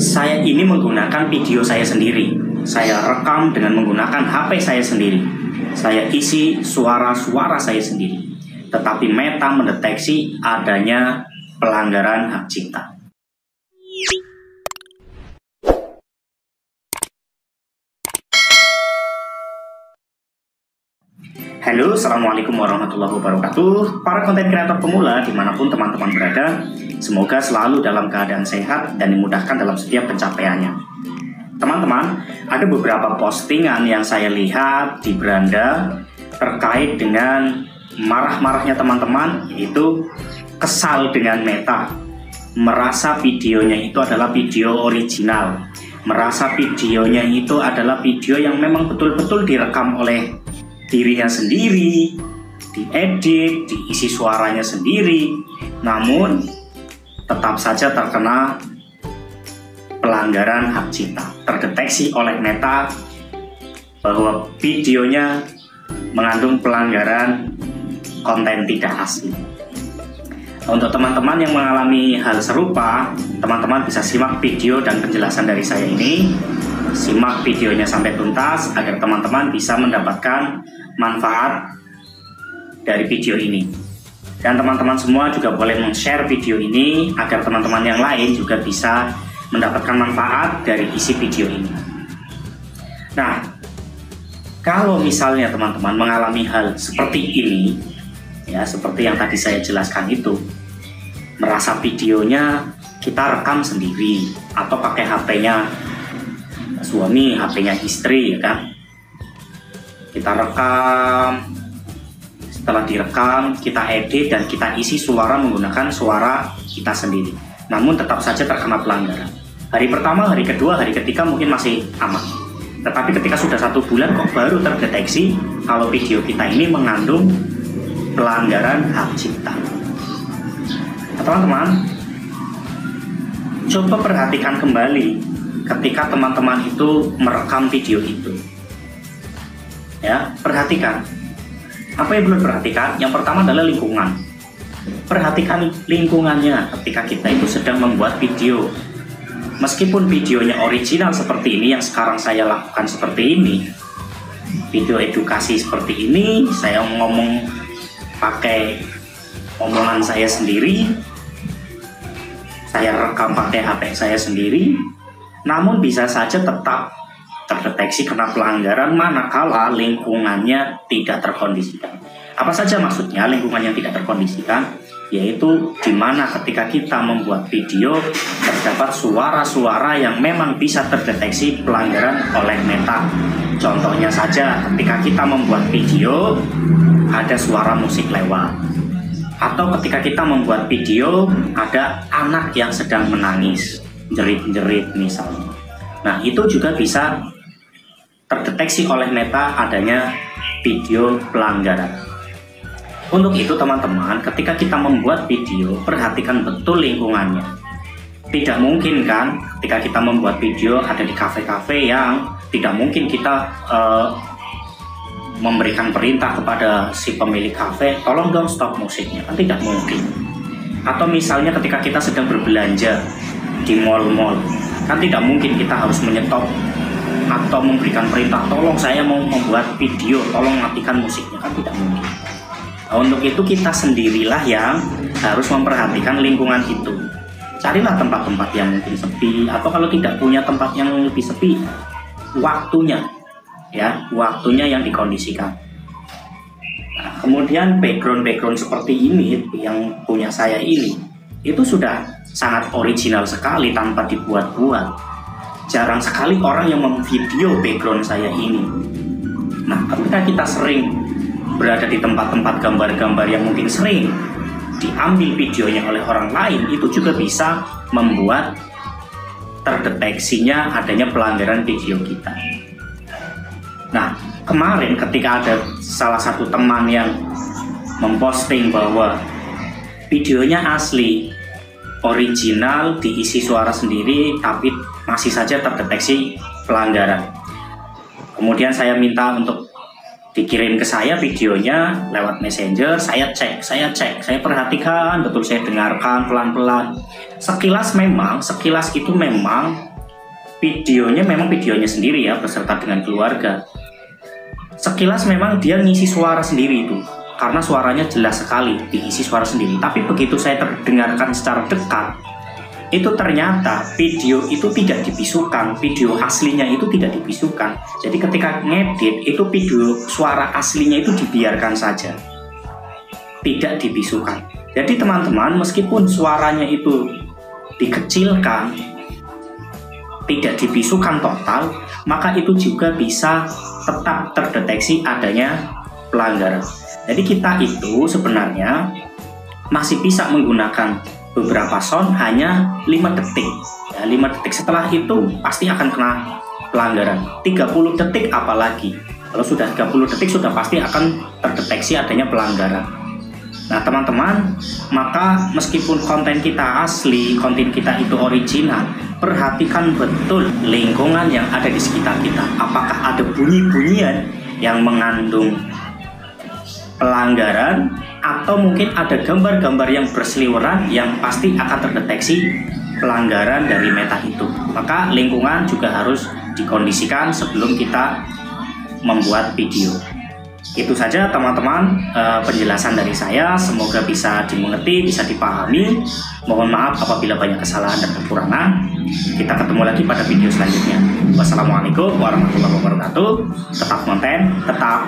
Saya ini menggunakan video saya sendiri. Saya rekam dengan menggunakan HP saya sendiri. Saya isi suara-suara saya sendiri. Tetapi Meta mendeteksi adanya pelanggaran hak cipta. Halo, assalamualaikum warahmatullahi wabarakatuh. Para konten kreator pemula dimanapun teman-teman berada, semoga selalu dalam keadaan sehat dan dimudahkan dalam setiap pencapaiannya. Teman-teman, ada beberapa postingan yang saya lihat di beranda terkait dengan marah-marahnya teman-teman, yaitu kesal dengan Meta, merasa videonya itu adalah video original, merasa videonya itu adalah video yang memang betul-betul direkam oleh dirinya sendiri, diedit, diisi suaranya sendiri, namun tetap saja terkena pelanggaran hak cipta. Terdeteksi oleh Meta bahwa videonya mengandung pelanggaran konten tidak asli. Untuk teman-teman yang mengalami hal serupa, teman-teman bisa simak video dan penjelasan dari saya ini. Simak videonya sampai tuntas agar teman-teman bisa mendapatkan manfaat dari video ini. Dan teman-teman semua juga boleh men-share video ini agar teman-teman yang lain juga bisa mendapatkan manfaat dari isi video ini. Nah, kalau misalnya teman-teman mengalami hal seperti ini, ya seperti yang tadi saya jelaskan itu, merasa videonya kita rekam sendiri atau pakai HP-nya suami, HP-nya istri, ya kan? Kita rekam, setelah direkam, kita edit dan kita isi suara menggunakan suara kita sendiri. Namun tetap saja terkena pelanggaran. Hari pertama, hari kedua, hari ketiga mungkin masih aman. Tetapi ketika sudah 1 bulan kok baru terdeteksi kalau video kita ini mengandung pelanggaran hak cipta. Nah, teman-teman, coba perhatikan kembali ketika teman-teman itu merekam video itu. Ya, perhatikan. Apa yang belum perhatikan? Yang pertama adalah lingkungan. Perhatikan lingkungannya ketika kita itu sedang membuat video. Meskipun videonya original seperti ini, yang sekarang saya lakukan seperti ini, video edukasi seperti ini, saya ngomong pakai omongan saya sendiri, saya rekam pakai HP saya sendiri, namun bisa saja tetap terdeteksi kena pelanggaran manakala lingkungannya tidak terkondisikan. Apa saja maksudnya lingkungan yang tidak terkondisikan? Yaitu dimana ketika kita membuat video terdapat suara-suara yang memang bisa terdeteksi pelanggaran oleh Meta. Contohnya saja ketika kita membuat video ada suara musik lewat, atau ketika kita membuat video ada anak yang sedang menangis, jerit-jerit misalnya. Nah, itu juga bisa terdeteksi oleh Meta adanya video pelanggaran. Untuk itu teman-teman, ketika kita membuat video, perhatikan betul lingkungannya. Tidak mungkin kan ketika kita membuat video ada di kafe-kafe yang tidak mungkin kita memberikan perintah kepada si pemilik kafe, tolong dong stop musiknya, kan tidak mungkin. Atau misalnya ketika kita sedang berbelanja di mall-mall, kan tidak mungkin kita harus menyetop atau memberikan perintah, tolong saya mau membuat video, tolong matikan musiknya, kan tidak mungkin. Nah, untuk itu kita sendirilah yang harus memperhatikan lingkungan itu. Carilah tempat-tempat yang mungkin sepi, atau kalau tidak punya tempat yang lebih sepi, waktunya yang dikondisikan. Nah, kemudian background seperti ini yang punya saya ini, itu sudah sangat original sekali tanpa dibuat-buat. Jarang sekali orang yang memvideo background saya ini. Nah, ketika kita sering berada di tempat-tempat gambar-gambar yang mungkin sering diambil videonya oleh orang lain, itu juga bisa membuat terdeteksinya adanya pelanggaran video kita. Nah, kemarin ketika ada salah satu teman yang memposting bahwa videonya asli, original, diisi suara sendiri, tapi masih saja terdeteksi pelanggaran. Kemudian saya minta untuk dikirim ke saya videonya lewat messenger, saya cek, saya perhatikan betul, saya dengarkan pelan-pelan. Sekilas itu memang videonya memang videonya sendiri ya, beserta dengan keluarga. Sekilas memang dia ngisi suara sendiri itu, karena suaranya jelas sekali, diisi suara sendiri. Tapi begitu saya terdengarkan secara dekat, itu ternyata video itu tidak dibisukan, video aslinya itu tidak dibisukan. Jadi ketika ngedit, itu video suara aslinya itu dibiarkan saja, tidak dibisukan. Jadi teman-teman, meskipun suaranya itu dikecilkan, tidak dibisukan total, maka itu juga bisa tetap terdeteksi adanya pelanggaran. Jadi kita itu sebenarnya masih bisa menggunakan beberapa sound hanya 5 detik. Ya, 5 detik setelah itu pasti akan kena pelanggaran. 30 detik apalagi. Kalau sudah 30 detik sudah pasti akan terdeteksi adanya pelanggaran. Nah teman-teman, maka meskipun konten kita asli, konten kita itu original, perhatikan betul lingkungan yang ada di sekitar kita. Apakah ada bunyi-bunyian yang mengandung pelanggaran, atau mungkin ada gambar-gambar yang berseliweran yang pasti akan terdeteksi pelanggaran dari meta itu. Maka lingkungan juga harus dikondisikan sebelum kita membuat video. Itu saja teman-teman penjelasan dari saya, semoga bisa dimengerti, bisa dipahami. Mohon maaf apabila banyak kesalahan dan kekurangan. Kita ketemu lagi pada video selanjutnya. Wassalamualaikum warahmatullahi wabarakatuh. Tetap konten, tetap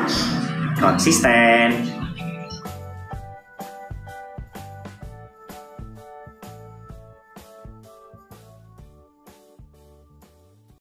konsisten.